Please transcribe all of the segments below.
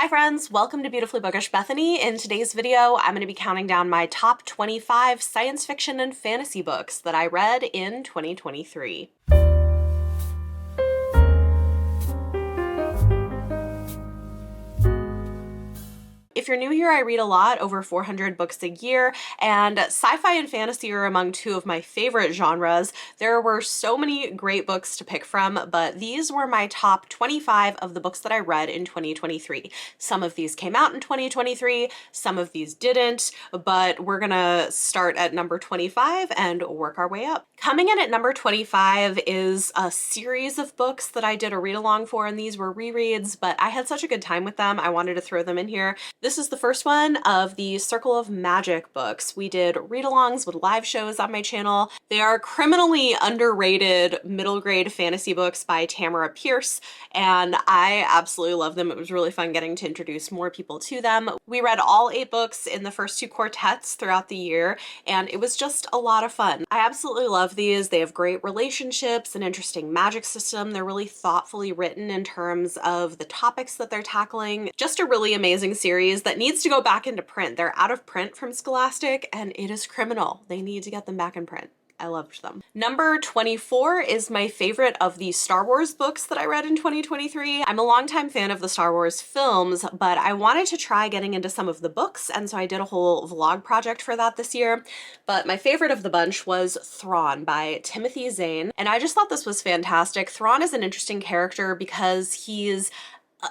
Hi friends, welcome to Beautifully Bookish Bethany. In today's video, I'm going to be counting down my top 25 science fiction and fantasy books that I read in 2023. If you're new here, I read a lot, over 400 books a year, and sci-fi and fantasy are among two of my favorite genres. There were so many great books to pick from, but these were my top 25 of the books that I read in 2023. Some of these came out in 2023, some of these didn't, but we're gonna start at number 25 and work our way up. Coming in at number 25 is a series of books that I did a read-along for, and these were rereads, but I had such a good time with them, I wanted to throw them in here. This is the first one of the Circle of Magic books. We did read-alongs with live shows on my channel. They are criminally underrated middle grade fantasy books by Tamara Pierce, and I absolutely love them. It was really fun getting to introduce more people to them. We read all 8 books in the first 2 quartets throughout the year, and it was just a lot of fun. I absolutely love these. They have great relationships, an interesting magic system. They're really thoughtfully written in terms of the topics that they're tackling. Just a really amazing series that needs to go back into print. They're out of print from Scholastic, and it is criminal. They need to get them back in print. I loved them. Number 24 is my favorite of the Star Wars books that I read in 2023. I'm a longtime fan of the Star Wars films, but I wanted to try getting into some of the books, and so I did a whole vlog project for that this year. But my favorite of the bunch was Thrawn by Timothy Zahn, and I just thought this was fantastic. Thrawn is an interesting character because he's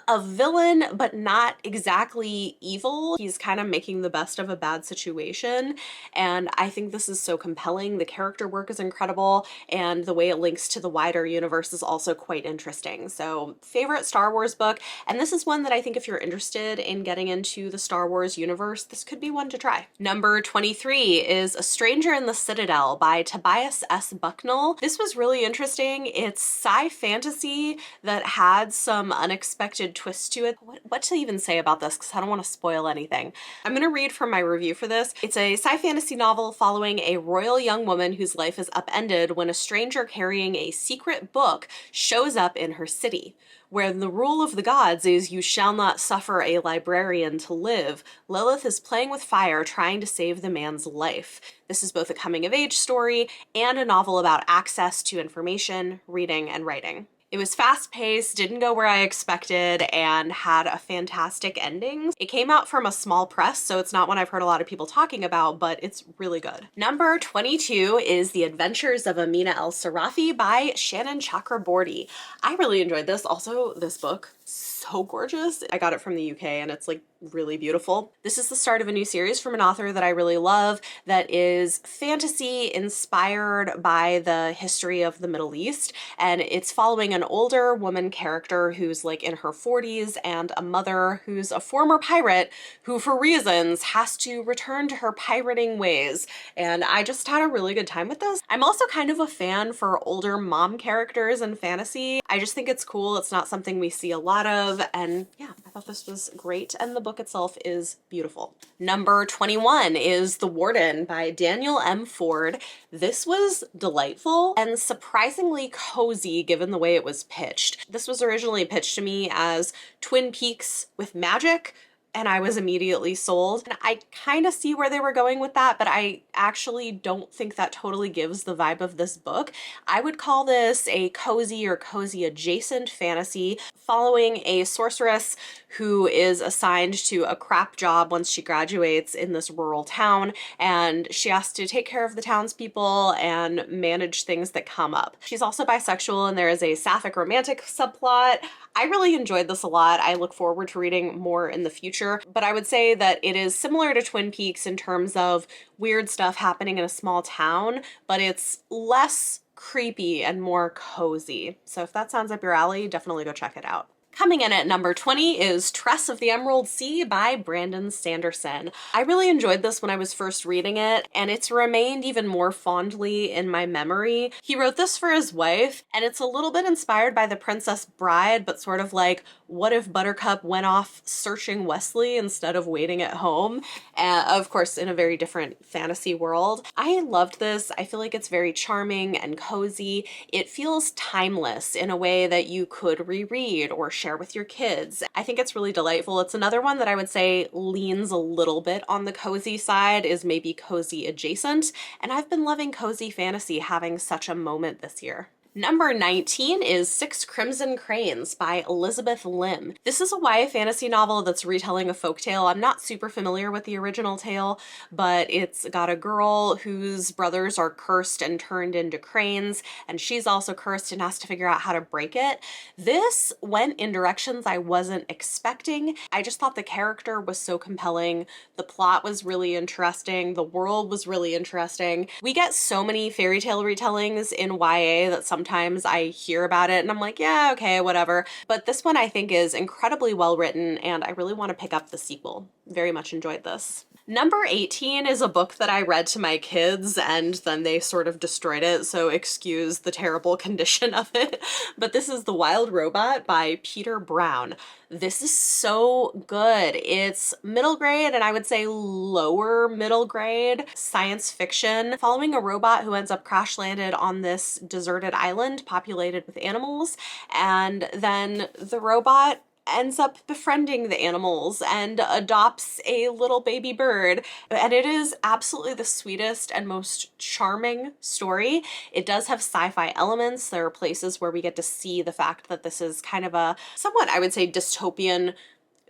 a villain, but not exactly evil. He's kind of making the best of a bad situation, and I think this is so compelling. The character work is incredible, and the way it links to the wider universe is also quite interesting. So, favorite Star Wars book, and this is one that I think if you're interested in getting into the Star Wars universe, this could be one to try. Number 23 is A Stranger in the Citadel by Tobias S. Bucknell. This was really interesting. It's sci-fantasy that had some unexpected twist to it. What to even say about this, because I don't want to spoil anything. I'm going to read from my review for this. It's a sci-fantasy novel following a royal young woman whose life is upended when a stranger carrying a secret book shows up in her city. Where the rule of the gods is you shall not suffer a librarian to live, Lilith is playing with fire trying to save the man's life. This is both a coming-of-age story and a novel about access to information, reading, and writing. It was fast-paced, didn't go where I expected, and had a fantastic ending. It came out from a small press, so it's not one I've heard a lot of people talking about, but it's really good. Number 22 is The Adventures of Amina El Sarafi by Shannon Chakraborty. I really enjoyed this. Also, this book, so gorgeous. I got it from the UK, and it's like really beautiful. This is the start of a new series from an author that I really love that is fantasy inspired by the history of the Middle East, and it's following an older woman character who's like in her 40s and a mother who's a former pirate who for reasons has to return to her pirating ways, and I just had a really good time with this. I'm also kind of a fan for older mom characters in fantasy. I just think it's cool. It's not something we see a lot of, and yeah, I thought this was great, and the book itself is beautiful. Number 21 is The Warden by Daniel M. Ford. This was delightful and surprisingly cozy given the way it was pitched. This was originally pitched to me as Twin Peaks with magic, and I was immediately sold. And I kind of see where they were going with that, but I actually don't think that totally gives the vibe of this book. I would call this a cozy or cozy adjacent fantasy following a sorceress who is assigned to a crap job once she graduates in this rural town, and she has to take care of the townspeople and manage things that come up. She's also bisexual, and there is a sapphic romantic subplot. I really enjoyed this a lot. I look forward to reading more in the future, but I would say that it is similar to Twin Peaks in terms of weird stuff happening in a small town, but it's less creepy and more cozy. So if that sounds up your alley, definitely go check it out. Coming in at number 20 is Tress of the Emerald Sea by Brandon Sanderson. I really enjoyed this when I was first reading it, and it's remained even more fondly in my memory. He wrote this for his wife, and it's a little bit inspired by The Princess Bride, but sort of like, what if Buttercup went off searching Wesley instead of waiting at home? Of course, in a very different fantasy world. I loved this. I feel like it's very charming and cozy. It feels timeless in a way that you could reread or share with your kids. I think it's really delightful. It's another one that I would say leans a little bit on the cozy side, is maybe cozy adjacent, and I've been loving cozy fantasy having such a moment this year. Number 19 is Six Crimson Cranes by Elizabeth Lim. This is a YA fantasy novel that's retelling a folktale. I'm not super familiar with the original tale, but it's got a girl whose brothers are cursed and turned into cranes, and she's also cursed and has to figure out how to break it. This went in directions I wasn't expecting. I just thought the character was so compelling. The plot was really interesting. The world was really interesting. We get so many fairy tale retellings in YA that sometimes I hear about it and I'm like, yeah, okay, whatever. But this one I think is incredibly well written, and I really want to pick up the sequel. Very much enjoyed this. Number 18 is a book that I read to my kids and then they sort of destroyed it, so excuse the terrible condition of it. But this is The Wild Robot by Peter Brown. This is so good. It's middle grade, and I would say lower middle grade science fiction, following a robot who ends up crash landed on this deserted island populated with animals, and then the robot ends up befriending the animals and adopts a little baby bird. And it is absolutely the sweetest and most charming story. It does have sci-fi elements. There are places where we get to see the fact that this is kind of a somewhat, I would say, dystopian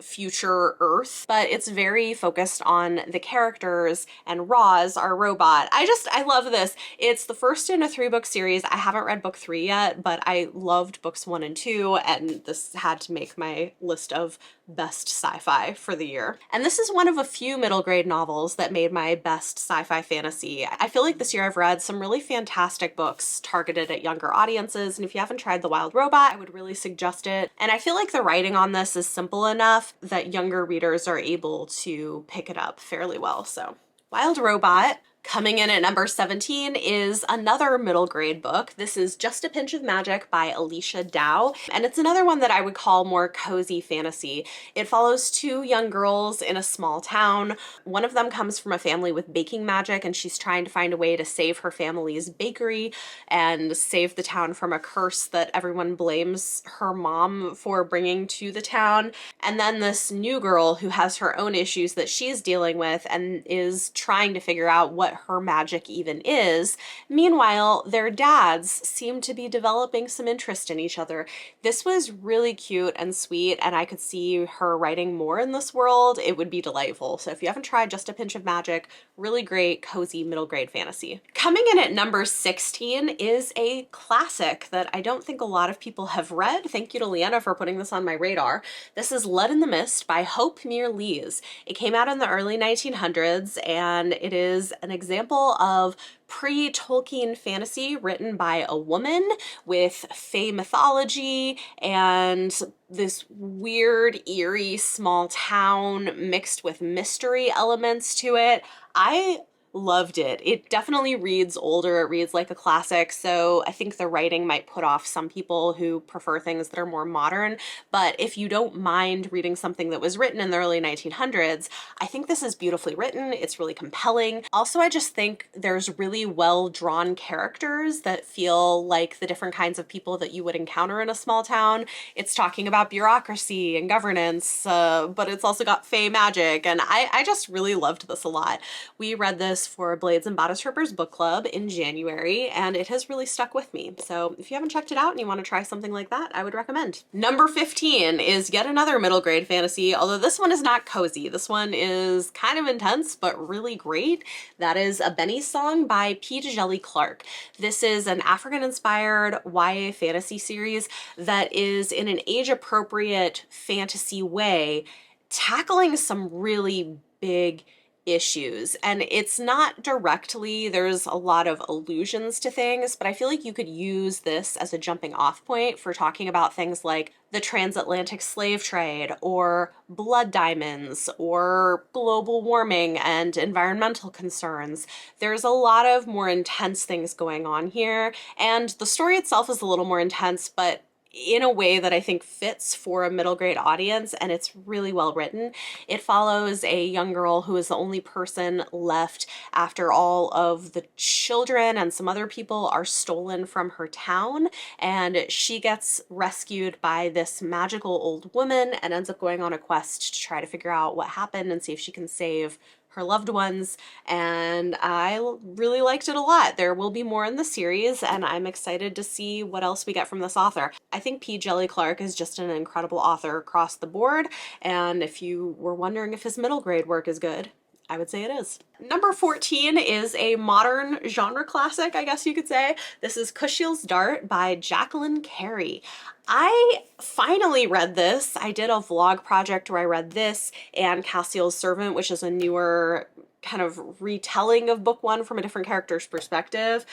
future Earth, but it's very focused on the characters and Roz, our robot. I love this. It's the first in a 3-book series. I haven't read book 3 yet, but I loved books 1 and 2, and this had to make my list of best sci-fi for the year. And this is one of a few middle grade novels that made my best sci-fi fantasy. I feel like this year I've read some really fantastic books targeted at younger audiences, and if you haven't tried The Wild Robot, I would really suggest it. And I feel like the writing on this is simple enough that younger readers are able to pick it up fairly well. So Wild Robot. Coming in at number 17 is another middle grade book. This is Just a Pinch of Magic by Alicia Dow, and it's another one that I would call more cozy fantasy. It follows 2 young girls in a small town. One of them comes from a family with baking magic, and she's trying to find a way to save her family's bakery and save the town from a curse that everyone blames her mom for bringing to the town. And then this new girl who has her own issues that she's dealing with and is trying to figure out what her magic even is. Meanwhile, their dads seem to be developing some interest in each other. This was really cute and sweet, and I could see her writing more in this world. It would be delightful. So if you haven't tried Just a Pinch of Magic, really great, cozy middle grade fantasy. Coming in at number 16 is a classic that I don't think a lot of people have read. Thank you to Leanna for putting this on my radar. This is Lead in the Mist by Hope Muir Lees. It came out in the early 1900s, and it is an example of pre-Tolkien fantasy written by a woman with fae mythology and this weird, eerie small town mixed with mystery elements to it. I loved it. It definitely reads older. It reads like a classic, so I think the writing might put off some people who prefer things that are more modern, but if you don't mind reading something that was written in the early 1900s, I think this is beautifully written. It's really compelling. Also, I just think there's really well-drawn characters that feel like the different kinds of people that you would encounter in a small town. It's talking about bureaucracy and governance, but it's also got fae magic, and I just really loved this a lot. We read this for Blades and Bodice Rippers book club in January, and it has really stuck with me. So if you haven't checked it out and you want to try something like that, I would recommend. Number 15 is yet another middle grade fantasy, although this one is not cozy. This one is kind of intense, but really great. That is A Benny's Song by P. Djeli Clark. This is an African-inspired YA fantasy series that is in an age-appropriate fantasy way, tackling some really big issues. And it's not directly, there's a lot of allusions to things, but I feel like you could use this as a jumping off point for talking about things like the transatlantic slave trade or blood diamonds or global warming and environmental concerns. There's a lot of more intense things going on here, and the story itself is a little more intense, but in a way that I think fits for a middle grade audience, and it's really well written. It follows a young girl who is the only person left after all of the children and some other people are stolen from her town, and she gets rescued by this magical old woman and ends up going on a quest to try to figure out what happened and see if she can save her loved ones, and I really liked it a lot. There will be more in the series, and I'm excited to see what else we get from this author. I think P. Djeli Clark is just an incredible author across the board, and if you were wondering if his middle grade work is good, I would say it is. Number 14 is a modern genre classic, I guess you could say. This is Kushis Dart by Jacqueline Carey. I finally read this. I did a vlog project where I read this and Castiel's Servant, which is a newer kind of retelling of book one from a different character's perspective.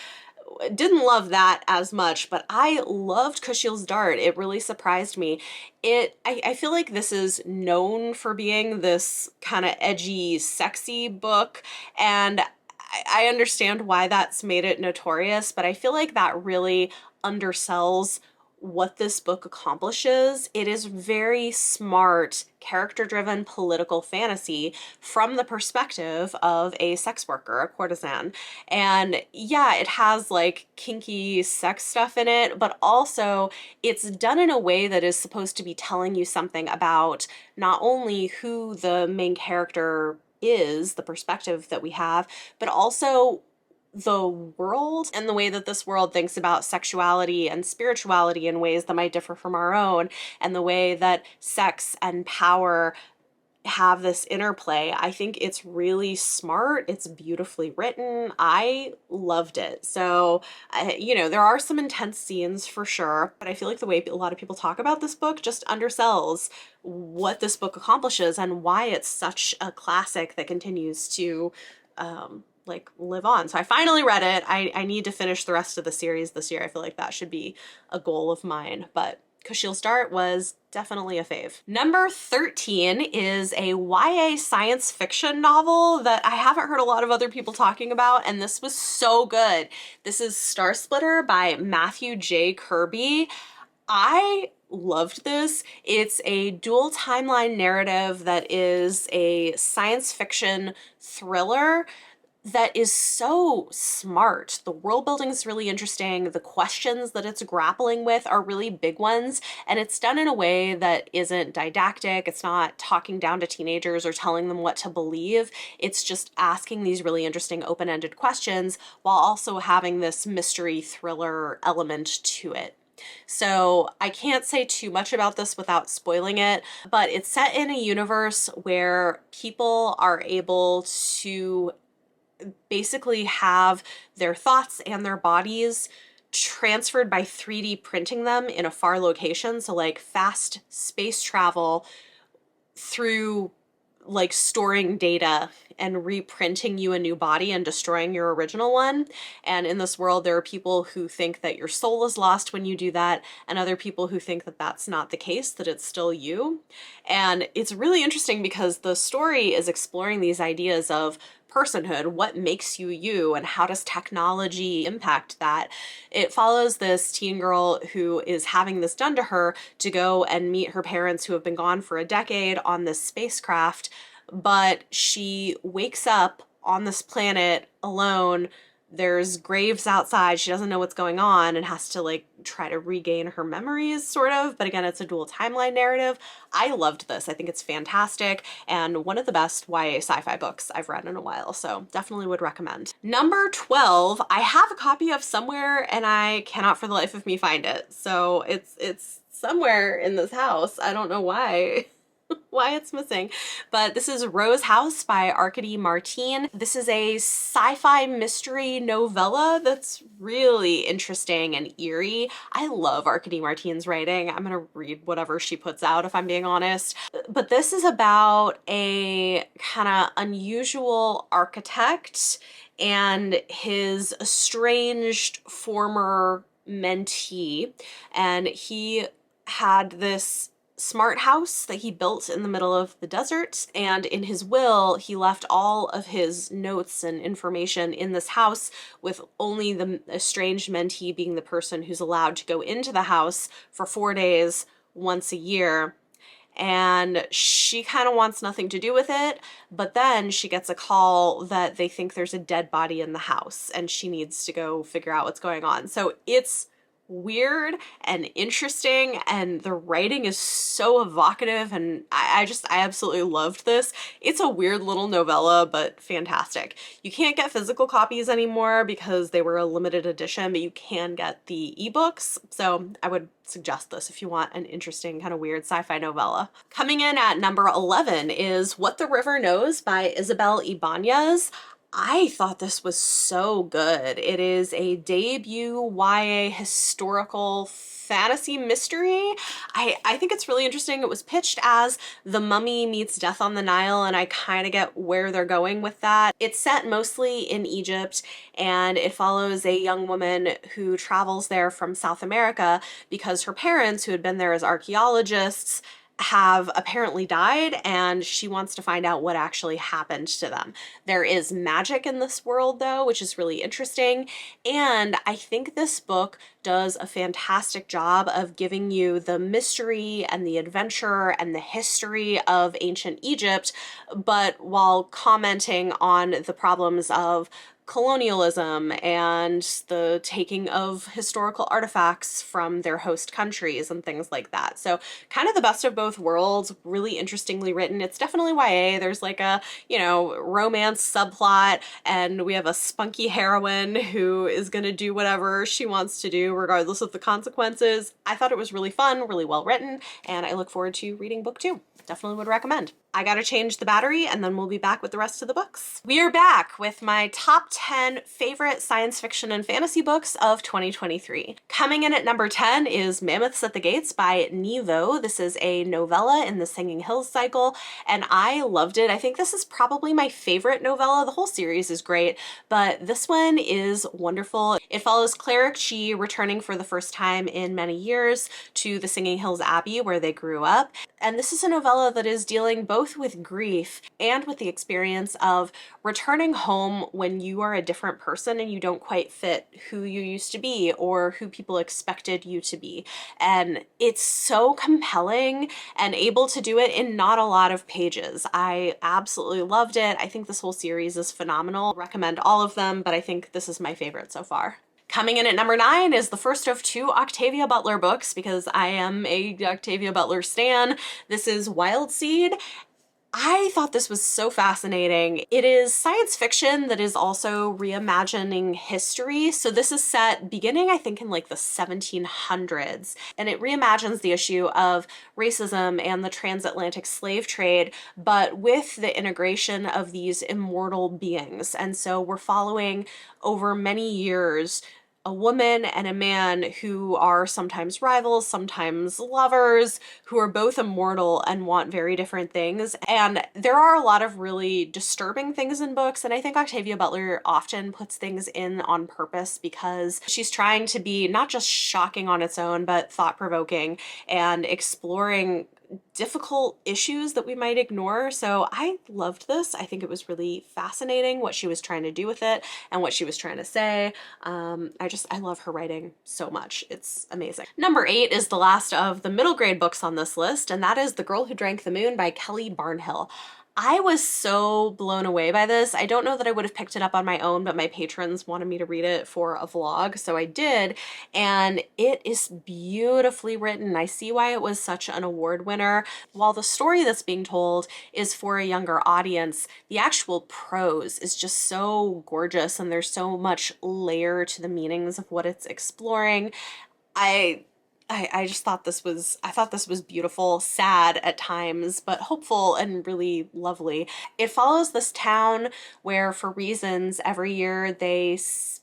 Didn't love that as much, but I loved Kushis Dart. It really surprised me. I feel like this is known for being this kind of edgy, sexy book, and I understand why that's made it notorious, but I feel like that really undersells what this book accomplishes. It is very smart, character-driven political fantasy from the perspective of a sex worker, a courtesan. And yeah, it has like kinky sex stuff in it, but also it's done in a way that is supposed to be telling you something about not only who the main character is, the perspective that we have, but also the world and the way that this world thinks about sexuality and spirituality in ways that might differ from our own, and the way that sex and power have this interplay. I think it's really smart. It's beautifully written. I loved it. So, you know, there are some intense scenes for sure, but I feel like the way a lot of people talk about this book just undersells what this book accomplishes and why it's such a classic that continues to like live on. So I finally read it. I need to finish the rest of the series this year. I feel like that should be a goal of mine, but Kushis Dart was definitely a fave. Number 13 is a YA science fiction novel that I haven't heard a lot of other people talking about, and this was so good. This is Star Splitter by Matthew J. Kirby. I loved this. It's a dual timeline narrative that is a science fiction thriller that is so smart. The world building is really interesting. The questions that it's grappling with are really big ones, and it's done in a way that isn't didactic. It's not talking down to teenagers or telling them what to believe. It's just asking these really interesting open-ended questions while also having this mystery thriller element to it. So I can't say too much about this without spoiling it, but it's set in a universe where people are able to basically have their thoughts and their bodies transferred by 3D printing them in a far location. So like fast space travel through like storing data and reprinting you a new body and destroying your original one. And in this world, there are people who think that your soul is lost when you do that, and other people who think that that's not the case, that it's still you. And it's really interesting because the story is exploring these ideas of personhood, what makes you you, and how does technology impact that. It follows this teen girl who is having this done to her to go and meet her parents who have been gone for a decade on this spacecraft, but she wakes up on this planet alone. There's graves outside. She doesn't know what's going on and has to like try to regain her memories, sort of. But again, it's a dual timeline narrative. I loved this. I think it's fantastic and one of the best YA sci-fi books I've read in a while. So definitely would recommend. Number 12, I have a copy of somewhere and I cannot for the life of me find it. So it's somewhere in this house. I don't know why. Why it's missing, but this is Rose House by Arkady Martine. This is a sci-fi mystery novella that's really interesting and eerie. I love Arkady Martine's writing. I'm gonna read whatever she puts out if I'm being honest. But this is about a kind of unusual architect and his estranged former mentee, and he had this smart house that he built in the middle of the desert, and in his will he left all of his notes and information in this house, with only the estranged mentee being the person who's allowed to go into the house for 4 days once a year. And she kind of wants nothing to do with it, but then she gets a call that they think there's a dead body in the house and she needs to go figure out what's going on. So it's weird and interesting, and the writing is so evocative, and I absolutely loved this. It's a weird little novella, but fantastic. You can't get physical copies anymore because they were a limited edition, but you can get the ebooks, so I would suggest this if you want an interesting kind of weird sci-fi novella. Coming in at number 11 is What the River Knows by Isabel Ibanez. I thought this was so good. It is a debut YA historical fantasy mystery. I think it's really interesting. It was pitched as The Mummy meets Death on the Nile, and I kind of get where they're going with that. It's set mostly in Egypt, and it follows a young woman who travels there from South America because her parents, who had been there as archaeologists, have apparently died, and she wants to find out what actually happened to them. There is magic in this world though, which is really interesting, and I think this book does a fantastic job of giving you the mystery and the adventure and the history of ancient Egypt, but while commenting on the problems of colonialism and the taking of historical artifacts from their host countries and things like that. So kind of the best of both worlds, really interestingly written. It's definitely YA. There's like a, romance subplot, and we have a spunky heroine who is going to do whatever she wants to do regardless of the consequences. I thought it was really fun, really well written, and I look forward to reading book 2. Definitely would recommend. I gotta change the battery and then we'll be back with the rest of the books. We are back with my top 10 favorite science fiction and fantasy books of 2023. Coming in at number 10 is Mammoths at the Gates by Nevo. This is a novella in the Singing Hills cycle, and I loved it. I think this is probably my favorite novella. The whole series is great, but this one is wonderful. It follows Cleric Chi returning for the first time in many years to the Singing Hills Abbey where they grew up. And this is a novella that is dealing both with grief and with the experience of returning home when you are a different person and you don't quite fit who you used to be or who people expected you to be. And it's so compelling and able to do it in not a lot of pages. I absolutely loved it. I think this whole series is phenomenal. Recommend all of them, but I think this is my favorite so far. Coming in at number 9 is the first of 2 Octavia Butler books, because I am a Octavia Butler stan. This is Wild Seed. I thought this was so fascinating. It is science fiction that is also reimagining history. So this is set beginning, I think, in like the 1700s, and it reimagines the issue of racism and the transatlantic slave trade, but with the integration of these immortal beings. And so we're following over many years a woman and a man who are sometimes rivals, sometimes lovers, who are both immortal and want very different things. And there are a lot of really disturbing things in books, and I think Octavia Butler often puts things in on purpose because she's trying to be not just shocking on its own, but thought-provoking and exploring difficult issues that we might ignore. So I loved this. I think it was really fascinating what she was trying to do with it and what she was trying to say. I love her writing so much. It's amazing. Number 8 is the last of the middle grade books on this list, and that is The Girl Who Drank the Moon by Kelly Barnhill. I was so blown away by this. I don't know that I would have picked it up on my own, but my patrons wanted me to read it for a vlog, so I did, and it is beautifully written. I see why it was such an award winner. While the story that's being told is for a younger audience, the actual prose is just so gorgeous, and there's so much layer to the meanings of what it's exploring. I just thought this was, beautiful, sad at times, but hopeful and really lovely. It follows this town where, for reasons, every year they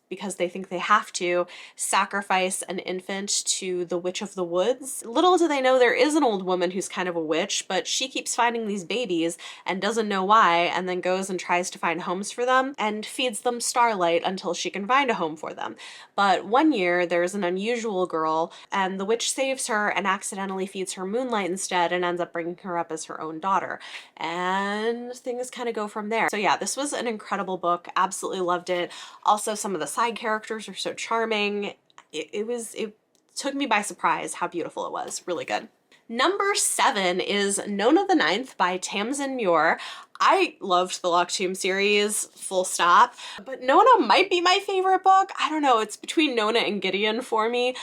because they think they have to, sacrifice an infant to the Witch of the Woods. Little do they know there is an old woman who's kind of a witch, but she keeps finding these babies and doesn't know why, and then goes and tries to find homes for them and feeds them starlight until she can find a home for them. But one year there's an unusual girl, and the witch saves her and accidentally feeds her moonlight instead and ends up bringing her up as her own daughter. And things kind of go from there. So yeah, this was an incredible book. Absolutely loved it. Also, some of the side characters are so charming. It took me by surprise how beautiful it was. Really good. Number 7 is Nona the Ninth by Tamsin Muir. I loved the Locked Tomb series, full stop, but Nona might be my favorite book. I don't know, it's between Nona and Gideon for me.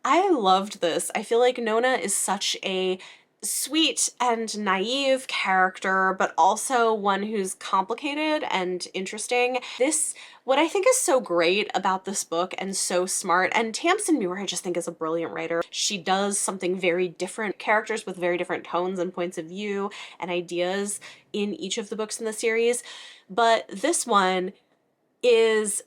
I loved this. I feel like Nona is such a sweet and naive character, but also one who's complicated and interesting. What I think is so great about this book and so smart, and Tamsin Muir I just think is a brilliant writer. She does something very different, characters with very different tones and points of view and ideas in each of the books in the series, but this one is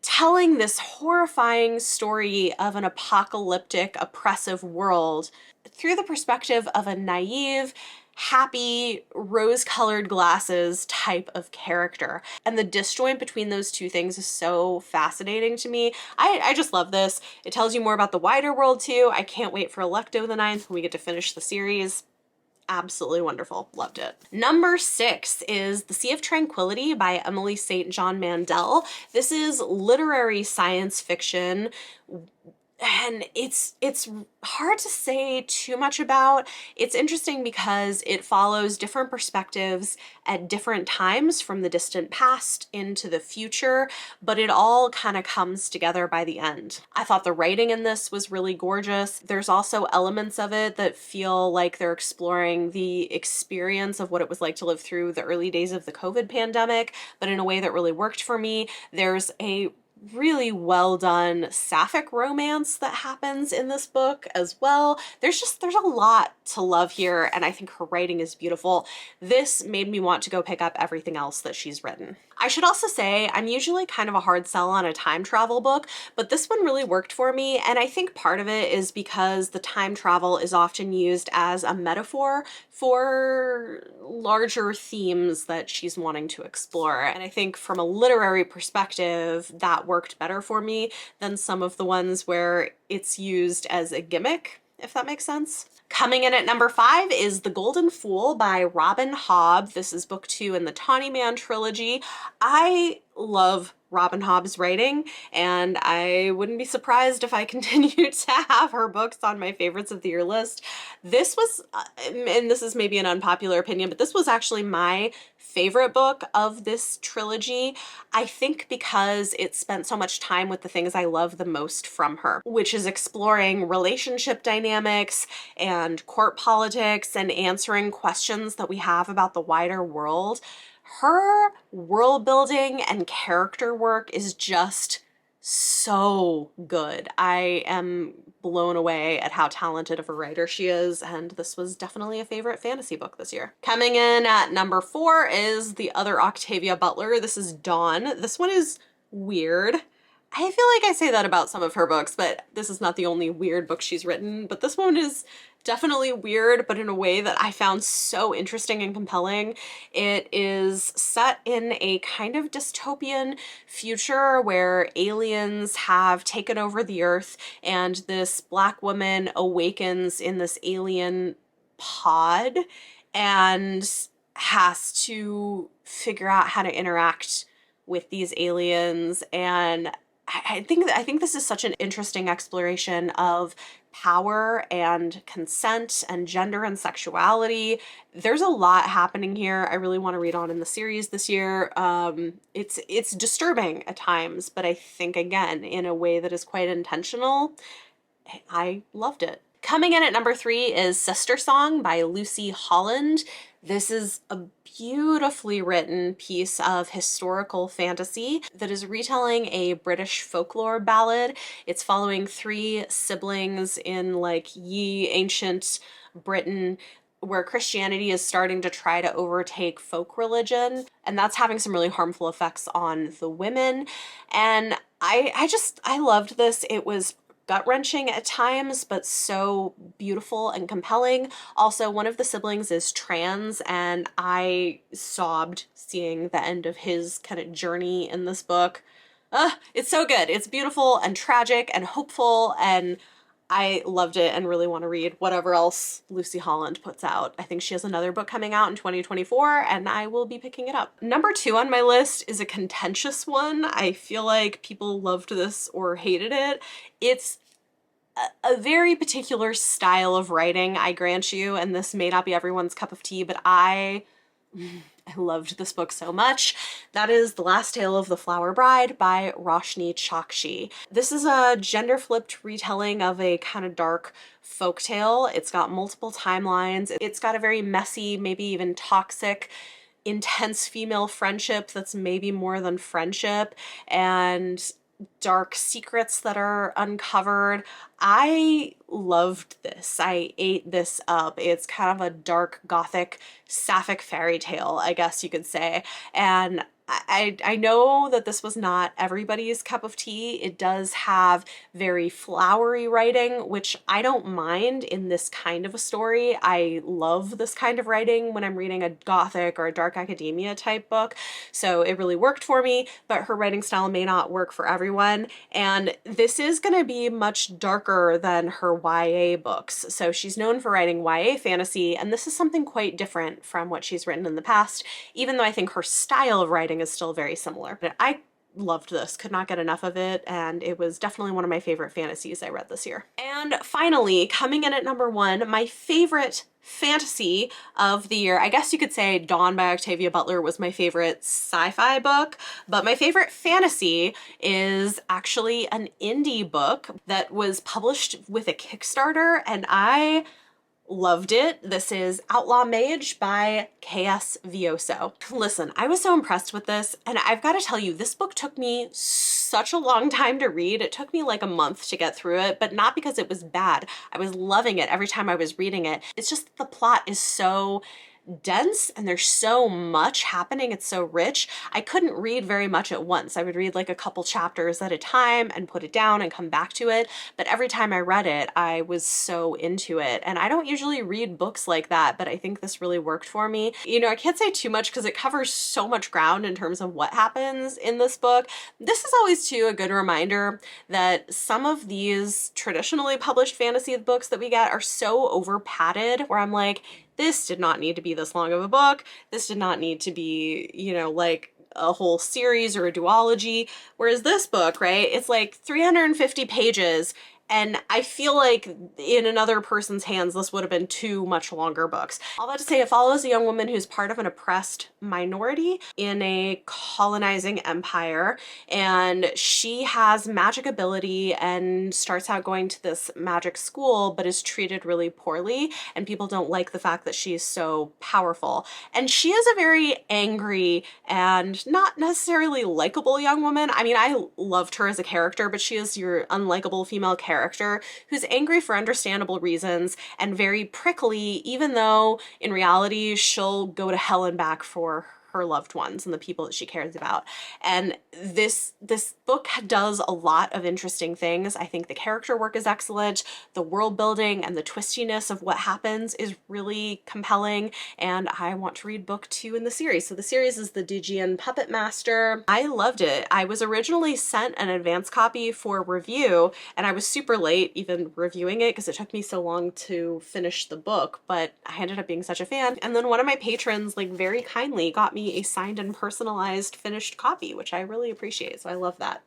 telling this horrifying story of an apocalyptic, oppressive world through the perspective of a naive, happy, rose-colored glasses type of character. And the disjoint between those two things is so fascinating to me. I just love this. It tells you more about the wider world too. I can't wait for Alecto the Ninth when we get to finish the series. Absolutely wonderful. Loved it. Number 6 is The Sea of Tranquility by Emily St. John Mandel. This is literary science fiction, and it's hard to say too much about. It's interesting because it follows different perspectives at different times from the distant past into the future, but it all kind of comes together by the end. I thought the writing in this was really gorgeous. There's also elements of it that feel like they're exploring the experience of what it was like to live through the early days of the COVID pandemic, but in a way that really worked for me. There's a really well done sapphic romance that happens in this book as well. There's a lot to love here, and I think her writing is beautiful. This made me want to go pick up everything else that she's written. I should also say I'm usually kind of a hard sell on a time travel book, but this one really worked for me, and I think part of it is because the time travel is often used as a metaphor for larger themes that she's wanting to explore. And I think from a literary perspective, that worked better for me than some of the ones where it's used as a gimmick, if that makes sense. Coming in at number 5 is The Golden Fool by Robin Hobb. This is book 2 in the Tawny Man trilogy. I love Robin Hobb's writing, and I wouldn't be surprised if I continued to have her books on my favorites of the year list. This was, and this is maybe an unpopular opinion, but this was actually my favorite book of this trilogy. I think because it spent so much time with the things I love the most from her, which is exploring relationship dynamics and court politics and answering questions that we have about the wider world. Her world building and character work is just so good. I am blown away at how talented of a writer she is, and this was definitely a favorite fantasy book this year. Coming in at number 4 is the other Octavia Butler. This is Dawn. This one is weird. I feel like I say that about some of her books, but this is not the only weird book she's written, but this one is definitely weird, but in a way that I found so interesting and compelling. It is set in a kind of dystopian future where aliens have taken over the earth, and this Black woman awakens in this alien pod and has to figure out how to interact with these aliens. And I think this is such an interesting exploration of power and consent and gender and sexuality. There's a lot happening here. I really want to read on in the series this year. It's disturbing at times, but I think, again, in a way that is quite intentional. I loved it. Coming in at number 3 is Sister Song by Lucy Holland. This is a beautifully written piece of historical fantasy that is retelling a British folklore ballad. It's following 3 siblings in like ye ancient Britain. where Christianity is starting to try to overtake folk religion, and that's having some really harmful effects on the women. And I loved this. It was gut-wrenching at times, but so beautiful and compelling. Also, one of the siblings is trans, and I sobbed seeing the end of his kind of journey in this book. It's so good. It's beautiful and tragic and hopeful, and I loved it and really want to read whatever else Lucy Holland puts out. I think she has another book coming out in 2024, and I will be picking it up. Number 2 on my list is a contentious one. I feel like people loved this or hated it. It's a very particular style of writing, I grant you, and this may not be everyone's cup of tea, but I loved this book so much. That is The Last Tale of the Flower Bride by Roshni Chokshi. This is a gender-flipped retelling of a kind of dark folktale. It's got multiple timelines. It's got a very messy, maybe even toxic, intense female friendship that's maybe more than friendship, and dark secrets that are uncovered. I loved this. I ate this up. It's kind of a dark, gothic, sapphic fairy tale, I guess you could say. And I know that this was not everybody's cup of tea. It does have very flowery writing, which I don't mind in this kind of a story. I love this kind of writing when I'm reading a gothic or a dark academia type book, so it really worked for me, but her writing style may not work for everyone, and this is going to be much darker than her YA books. So she's known for writing YA fantasy, and this is something quite different from what she's written in the past, even though I think her style of writing is still very similar. But I loved this, could not get enough of it, and it was definitely one of my favorite fantasies I read this year. And finally, coming in at number 1, my favorite fantasy of the year, I guess you could say Dawn by Octavia Butler was my favorite sci-fi book, but my favorite fantasy is actually an indie book that was published with a Kickstarter, and I loved it. This is Outlaw Mage by K.S. Vioso. Listen, I was so impressed with this, and I've got to tell you, this book took me such a long time to read. It took me like a month to get through it, but not because it was bad. I was loving it every time I was reading it. It's just the plot is so dense and there's so much happening. It's so rich. I couldn't read very much at once. I would read like a couple chapters at a time and put it down and come back to it. But every time I read it, I was so into it. And I don't usually read books like that, but I think this really worked for me. You know, I can't say too much because it covers so much ground in terms of what happens in this book. This is always too a good reminder that some of these traditionally published fantasy books that we get are so over padded, where I'm like, this did not need to be this long of a book. This did not need to be, you know, like a whole series or a duology. Whereas this book, right, it's like 350 pages. And I feel like in another person's hands, this would have been 2 much longer books. All that to say, it follows a young woman who's part of an oppressed minority in a colonizing empire. And she has magic ability and starts out going to this magic school, but is treated really poorly. And people don't like the fact that she's so powerful. And she is a very angry and not necessarily likable young woman. I mean, I loved her as a character, but she is your unlikable female character who's angry for understandable reasons and very prickly, even though in reality she'll go to hell and back for her loved ones and the people that she cares about. And this book does a lot of interesting things. I think the character work is excellent. The world building and the twistiness of what happens is really compelling, and I want to read book 2 in the series. So the series is The Digian Puppet Master. I loved it. I was originally sent an advance copy for review, and I was super late even reviewing it because it took me so long to finish the book, but I ended up being such a fan. And then one of my patrons like very kindly got me a signed and personalized finished copy, which I really appreciate. So I love that.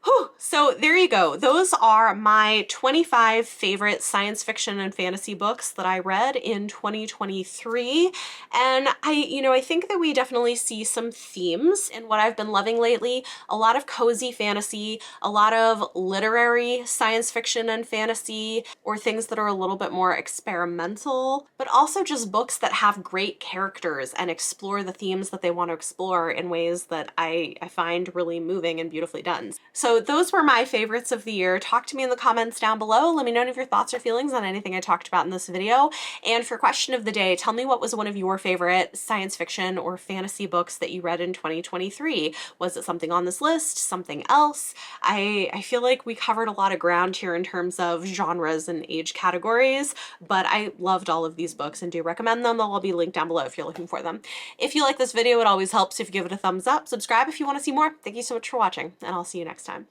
Whew. So there you go. Those are my 25 favorite science fiction and fantasy books that I read in 2023. And I think that we definitely see some themes in what I've been loving lately. A lot of cozy fantasy, a lot of literary science fiction and fantasy, or things that are a little bit more experimental, but also just books that have great characters and explore the themes that they want to explore in ways that I find really moving and beautifully done. So So those were my favorites of the year. Talk to me in the comments down below. Let me know any of your thoughts or feelings on anything I talked about in this video. And for question of the day, tell me what was one of your favorite science fiction or fantasy books that you read in 2023. Was it something on this list? Something else? I feel like we covered a lot of ground here in terms of genres and age categories, but I loved all of these books and do recommend them. They'll all be linked down below if you're looking for them. If you like this video, it always helps if you give it a thumbs up. Subscribe if you want to see more. Thank you so much for watching, and I'll see you next time.